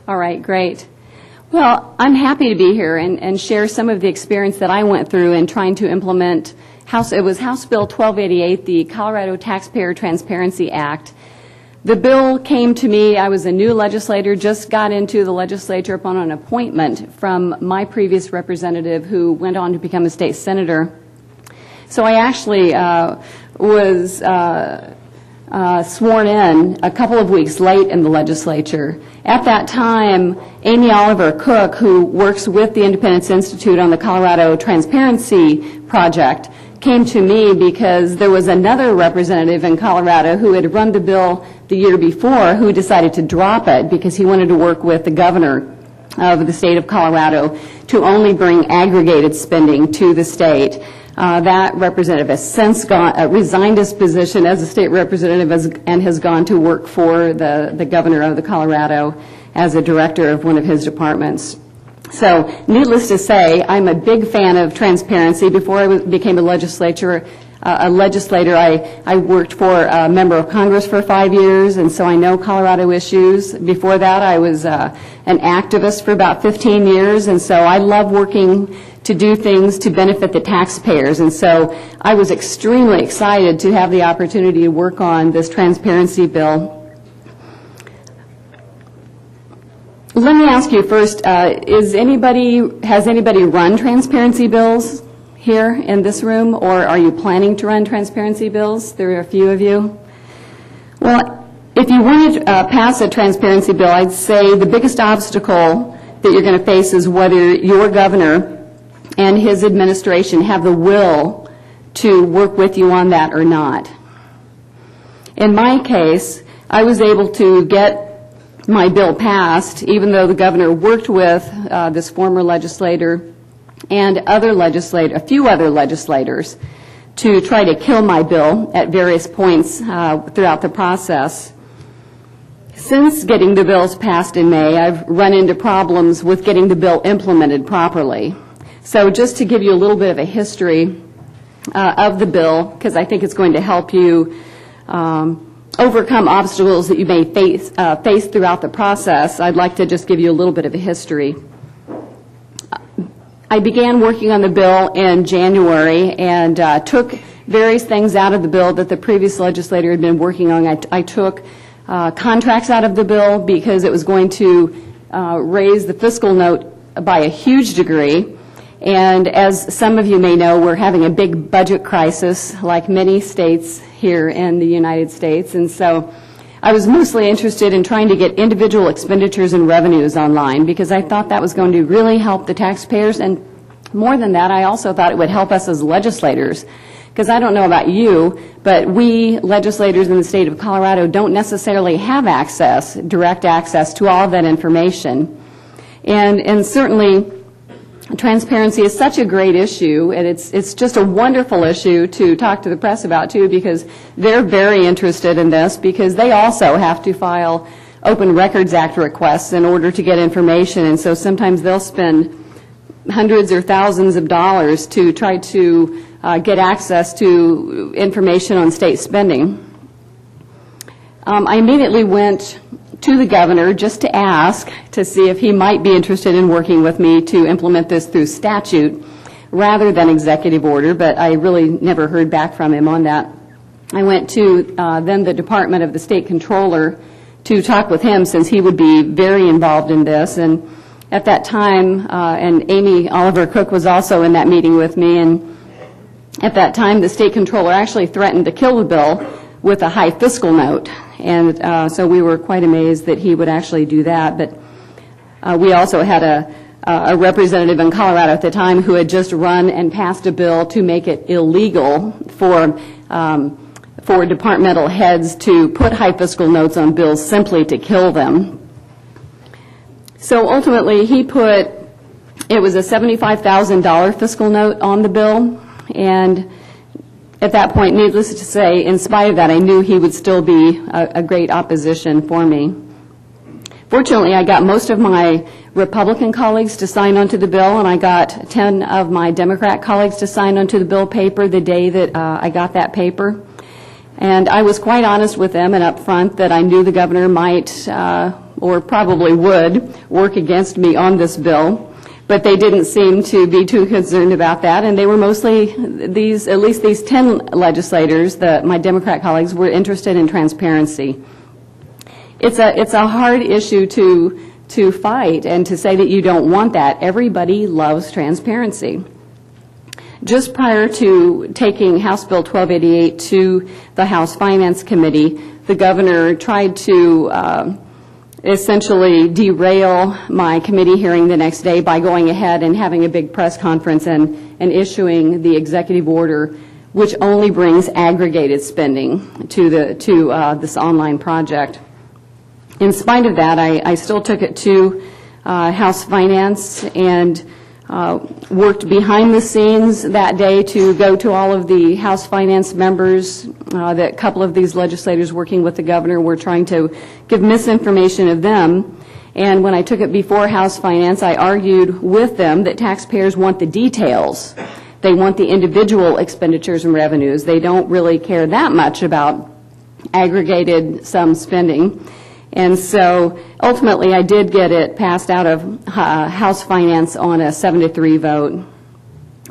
All right, great. Well, I'm happy to be here and share some of the experience that I went through in trying to implement it was House Bill 1288, the Colorado Taxpayer Transparency Act. The bill came to me, I was a new legislator, just got into the legislature upon an appointment from my previous representative who went on to become a state senator. So I actually was sworn in a couple of weeks late in the legislature. At that time, Amy Oliver Cook, who works with the Independence Institute on the Colorado Transparency Project, came to me because there was another representative in Colorado who had run the bill the year before who decided to drop it because he wanted to work with the governor of the state of Colorado to only bring aggregated spending to the state. That representative has since resigned his position as a state representative and has gone to work for the governor of the Colorado as a director of one of his departments. So needless to say, I'm a big fan of transparency. Before I became a legislator, I worked for a member of Congress for 5 years, and so I know Colorado issues. Before that, I was an activist for about 15 years, and so I love working to do things to benefit the taxpayers. And so I was extremely excited to have the opportunity to work on this transparency bill. Let me ask you first, has anybody run transparency bills here in this room, or are you planning to run transparency bills? There are a few of you. Well, if you want to pass a transparency bill, I'd say the biggest obstacle that you're going to face is whether your governor and his administration have the will to work with you on that or not. In my case, I was able to get my bill passed, even though the governor worked with this former legislator and a few other legislators to try to kill my bill at various points throughout the process. Since getting the bills passed in May, I've run into problems with getting the bill implemented properly. So just to give you a little bit of a history of the bill, because I think it's going to help you overcome obstacles that you may face throughout the process, I'd like to just give you a little bit of a history. I began working on the bill in January and took various things out of the bill that the previous legislator had been working on. I took contracts out of the bill because it was going to raise the fiscal note by a huge degree. And as some of you may know, we're having a big budget crisis like many states here in the United States. And so I was mostly interested in trying to get individual expenditures and revenues online because I thought that was going to really help the taxpayers. And more than that, I also thought it would help us as legislators. Because I don't know about you, but we legislators in the state of Colorado don't necessarily have direct access to all of that information. And certainly, transparency is such a great issue, and it's just a wonderful issue to talk to the press about, too, because they're very interested in this, because they also have to file Open Records Act requests in order to get information, and so sometimes they'll spend hundreds or thousands of dollars to try to get access to information on state spending. I immediately went to the governor just to ask to see if he might be interested in working with me to implement this through statute rather than executive order, but I really never heard back from him on that. I went to then the Department of the State Controller to talk with him since he would be very involved in this, and at that time, and Amy Oliver Cook was also in that meeting with me, and at that time the State Controller actually threatened to kill the bill with a high fiscal note. And so we were quite amazed that he would actually do that. But we also had a representative in Colorado at the time who had just run and passed a bill to make it illegal for departmental heads to put high fiscal notes on bills simply to kill them. So ultimately it was a $75,000 fiscal note on the bill, and at that point, needless to say, in spite of that, I knew he would still be a great opposition for me. Fortunately, I got most of my Republican colleagues to sign onto the bill, and I got 10 of my Democrat colleagues to sign onto the bill paper the day that I got that paper. And I was quite honest with them and upfront that I knew the governor might or probably would, work against me on this bill, but they didn't seem to be too concerned about that, and they were mostly, at least these 10 legislators, my Democrat colleagues, were interested in transparency. It's a hard issue to fight and to say that you don't want that. Everybody loves transparency. Just prior to taking House Bill 1288 to the House Finance Committee, the governor tried to essentially derail my committee hearing the next day by going ahead and having a big press conference and issuing the executive order, which only brings aggregated spending to this online project. In spite of that, I still took it to House Finance and worked behind the scenes that day to go to all of the House Finance members. That a couple of these legislators working with the governor were trying to give misinformation of them. And when I took it before House Finance, I argued with them that taxpayers want the details. They want the individual expenditures and revenues. They don't really care that much about aggregated sum spending. And so ultimately I did get it passed out of House Finance on a 7-3 vote.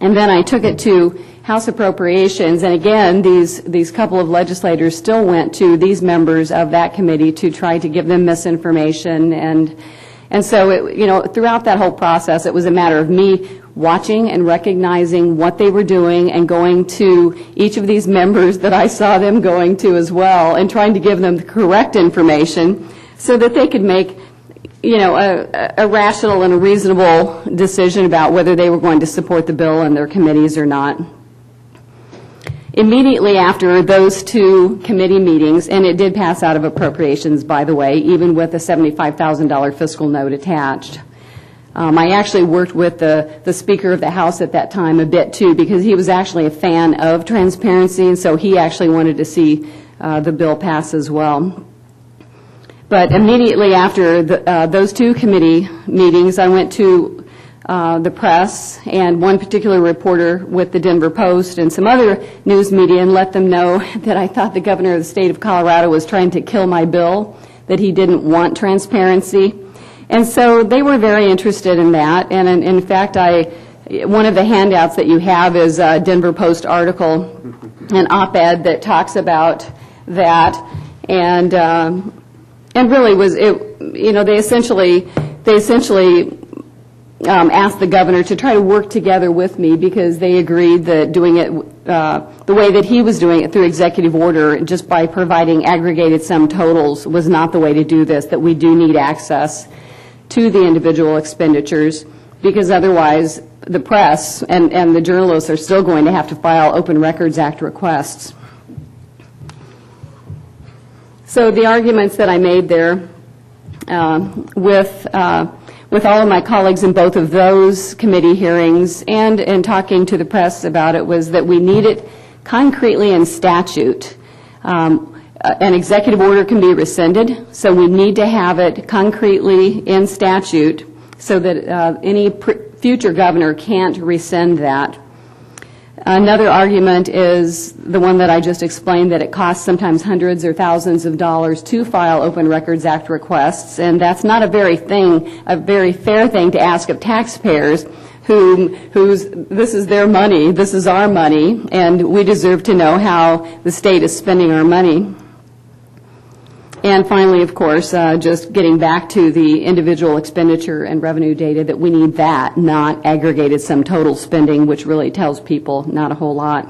And then I took it to House Appropriations, and again these couple of legislators still went to these members of that committee to try to give them misinformation, and so throughout that whole process it was a matter of me watching and recognizing what they were doing and going to each of these members that I saw them going to as well and trying to give them the correct information so that they could make a rational and a reasonable decision about whether they were going to support the bill in their committees or not. Immediately after those two committee meetings, and it did pass out of appropriations, by the way, even with a $75,000 fiscal note attached. I actually worked with the Speaker of the House at that time a bit, too, because he was actually a fan of transparency, and so he actually wanted to see the bill pass as well. But immediately after those two committee meetings, I went to the press and one particular reporter with the Denver Post and some other news media and let them know that I thought the governor of the state of Colorado was trying to kill my bill, that he didn't want transparency. And so they were very interested in that. And in fact, one of the handouts that you have is a Denver Post article, an op-ed that talks about that. And really was it, they essentially asked the governor to try to work together with me because they agreed that doing it the way that he was doing it through executive order, just by providing aggregated sum totals, was not the way to do this, that we do need access to the individual expenditures, because otherwise the press and the journalists are still going to have to file Open Records Act requests. So the arguments that I made there with all of my colleagues in both of those committee hearings and in talking to the press about it was that we need it concretely in statute. An executive order can be rescinded, so we need to have it concretely in statute so that any future governor can't rescind that. Another argument is the one that I just explained, that it costs sometimes hundreds or thousands of dollars to file Open Records Act requests, and that's not a very fair thing to ask of taxpayers this is their money, this is our money, and we deserve to know how the state is spending our money. And finally, of course, just getting back to the individual expenditure and revenue data, that we need that, not aggregated sum total spending, which really tells people not a whole lot.